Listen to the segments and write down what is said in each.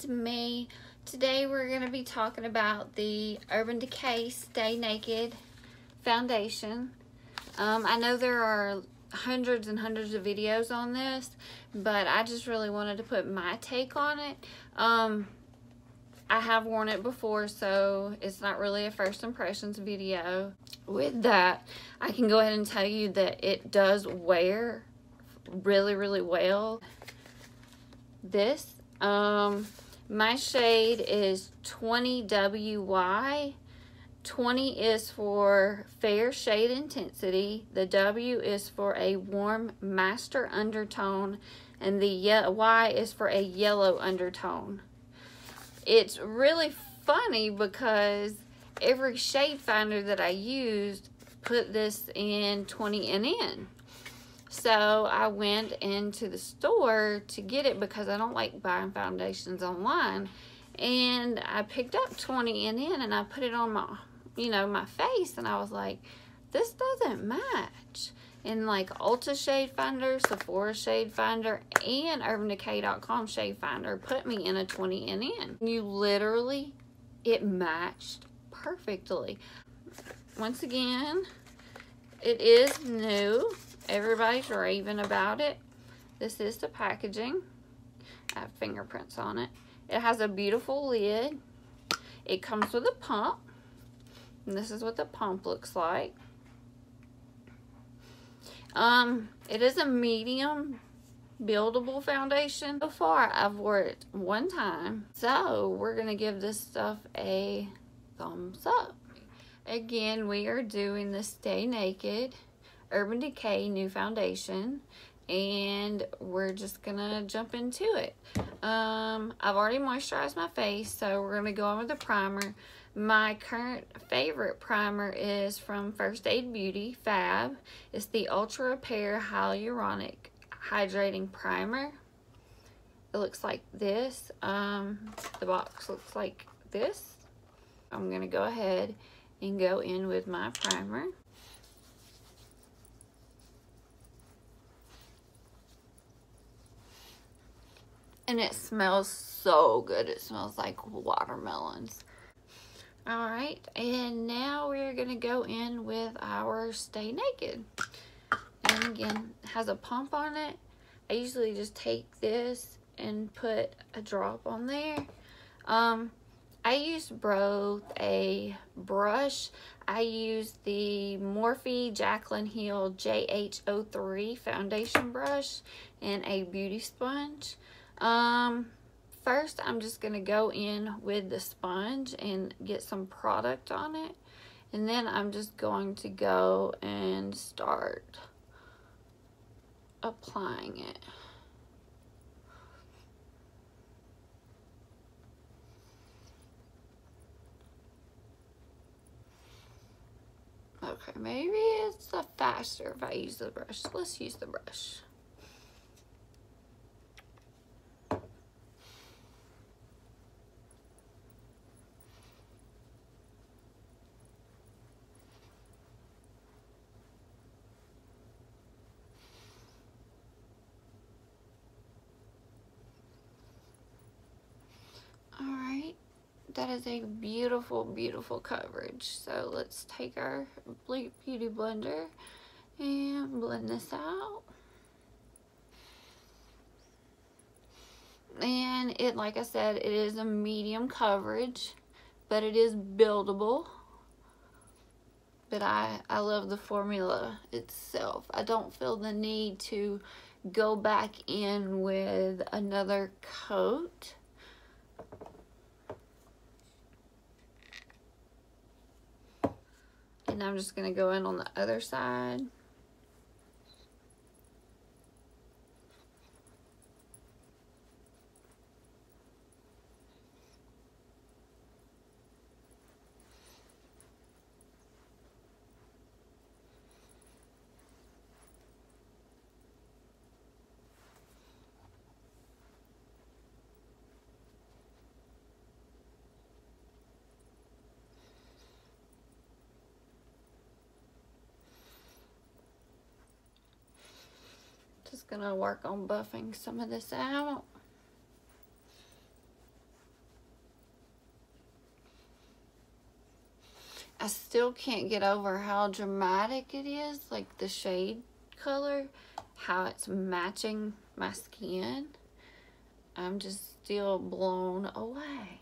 it's me. Today we're going to be talking about the Urban Decay Stay Naked foundation. I know there are hundreds and hundreds of videos on this, but I just really wanted to put my take on it. I have worn it before, so it's not really a first impressions video. With that, I can go ahead and tell you that it does wear really, really well. This, my shade is 20WY. 20 is for fair shade intensity, the W is for a warm master undertone, and the Y is for a yellow undertone. It's really funny because every shade finder that I used put this in 20 and in. So I went into the store to get it because I don't like buying foundations online. And I picked up 20 and in and I put it on my, my face, and I was like, this doesn't match. And like Ulta Shade Finder, Sephora Shade Finder, and UrbanDecay.com Shade Finder put me in a 20 and in. It matched perfectly. Once again, it is new. Everybody's raving about it. This is the packaging. I have fingerprints on it. It has a beautiful lid. It comes with a pump. And this is what the pump looks like. It is a medium buildable foundation. So far, I've worn it one time. So, we're going to give this stuff a thumbs up. Again, we are doing the Stay Naked Urban Decay new foundation, and we're just gonna jump into it. I've already moisturized my face, so we're gonna go on with the primer. My current favorite primer is from First Aid Beauty, Fab. It's the Ultra Repair Hyaluronic Hydrating Primer. It looks like this. The box looks like this. I'm gonna go ahead and go in with my primer. And it smells so good. It smells like watermelons. Alright, and now we're going to go in with our Stay Naked. And again, it has a pump on it. I usually just take this and put a drop on there. I used both a brush. I used the Morphe Jaclyn Hill JH03 foundation brush and a beauty sponge. First I'm just going to go in with the sponge and get some product on it, and then I'm just going to go and start applying it. Okay, maybe it's faster if I use the brush. Let's use the brush. Alright, that is a beautiful, beautiful coverage. So let's take our beauty blender and blend this out. And it, like I said, it is a medium coverage, but it is buildable. But I love the formula itself. I don't feel the need to go back in with another coat. And I'm just going to go in on the other side. Just gonna work on buffing some of this out. I still can't get over how dramatic it is, like the shade color, how it's matching my skin. I'm just still blown away.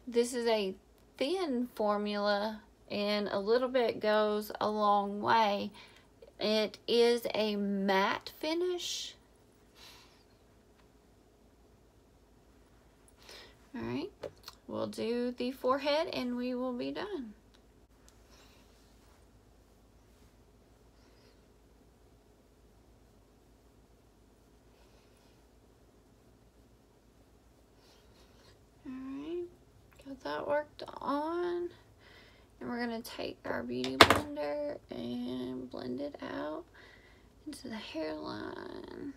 This is a thin formula, and a little bit goes a long way. It is a matte finish. All right, we'll do the forehead and we will be done. All right, got that worked on. And we're gonna take our beauty blender and blend it out into the hairline.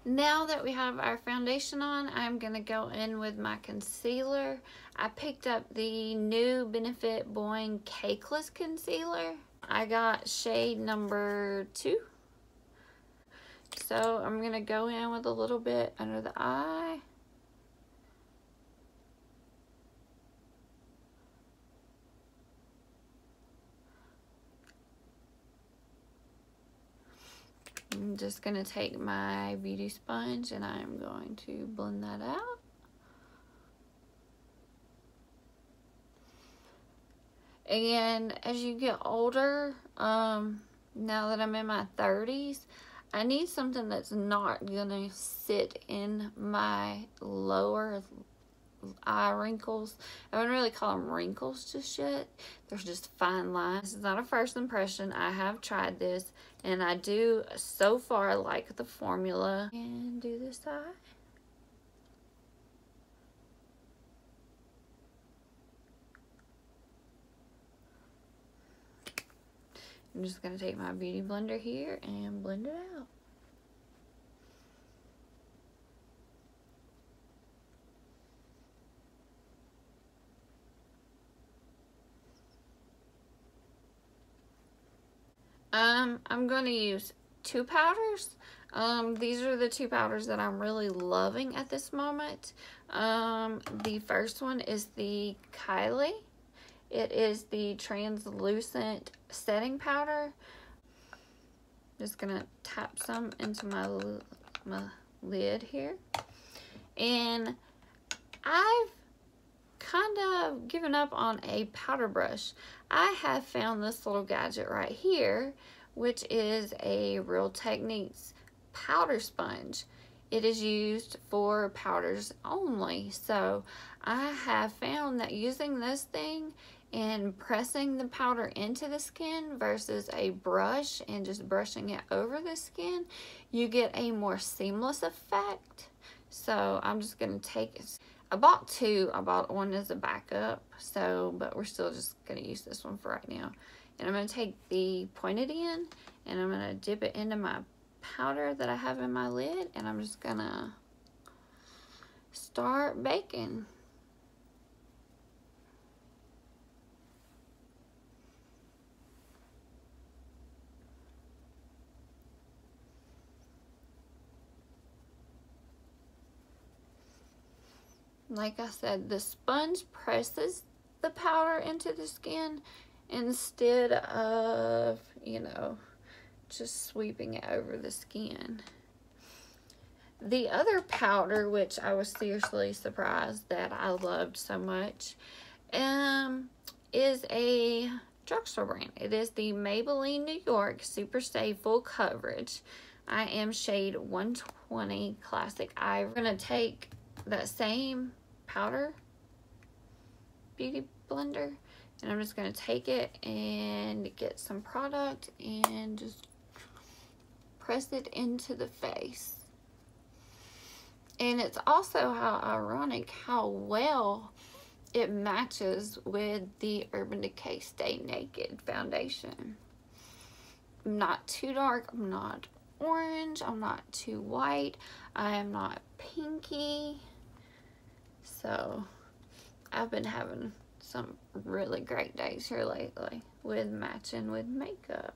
Now that we have our foundation on, I'm going to go in with my concealer. I picked up the new Benefit Boi-ing Cakeless Concealer. I got shade number 2. So I'm going to go in with a little bit under the eye. I'm just going to take my beauty sponge and I'm going to blend that out. And as you get older, now that I'm in my 30s, I need something that's not going to sit in my lower eye wrinkles. I wouldn't really call them wrinkles just yet. There's just fine lines. This is not a first impression. I have tried this and I do so far like the formula. And do this eye. I'm just going to take my beauty blender here and blend it out. I'm going to use 2 powders. These are the 2 powders that I'm really loving at this moment. The first one is the KYLIE. It is the translucent setting powder. Just gonna tap some into my lid here. And I've kind of given up on a powder brush. I have found this little gadget right here, which is a Real Techniques powder sponge. It is used for powders only. So I have found that using this thing and pressing the powder into the skin versus a brush and just brushing it over the skin, you get a more seamless effect. So I'm just going to take it. I bought 2. I bought one as a backup, but we're still just going to use this one for right now. And I'm going to take the pointed end and I'm going to dip it into my powder that I have in my lid, and I'm just going to start baking. Like I said, the sponge presses the powder into the skin instead of, you know, just sweeping it over the skin. The other powder, which I was seriously surprised that I loved so much, is a drugstore brand. It is the Maybelline New York Super Stay Full Coverage. I am shade 120 Classic Ivory. I'm going to take that same powder beauty blender and I'm just going to take it and get some product and just press it into the face. And it's also how ironic how well it matches with the Urban Decay Stay Naked foundation. I'm not too dark, I'm not orange, I'm not too white, I am not pinky. So I've been having some really great days here lately with matching with makeup.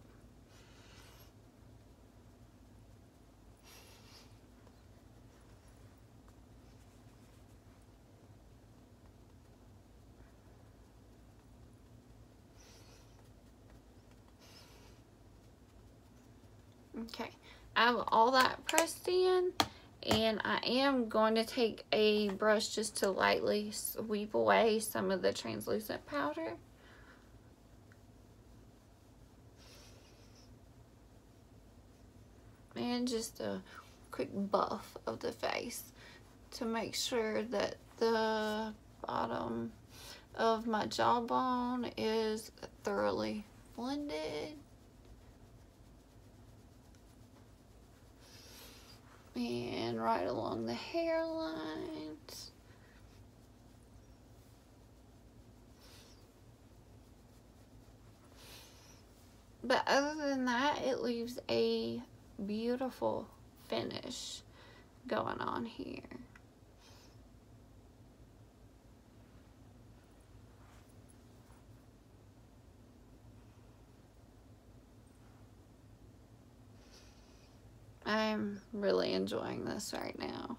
Okay, I have all that pressed in, and I am going to take a brush just to lightly sweep away some of the translucent powder. And just a quick buff of the face to make sure that the bottom of my jawbone is thoroughly blended. And right along the hairlines. But other than that, it leaves a beautiful finish going on here. I'm really enjoying this right now.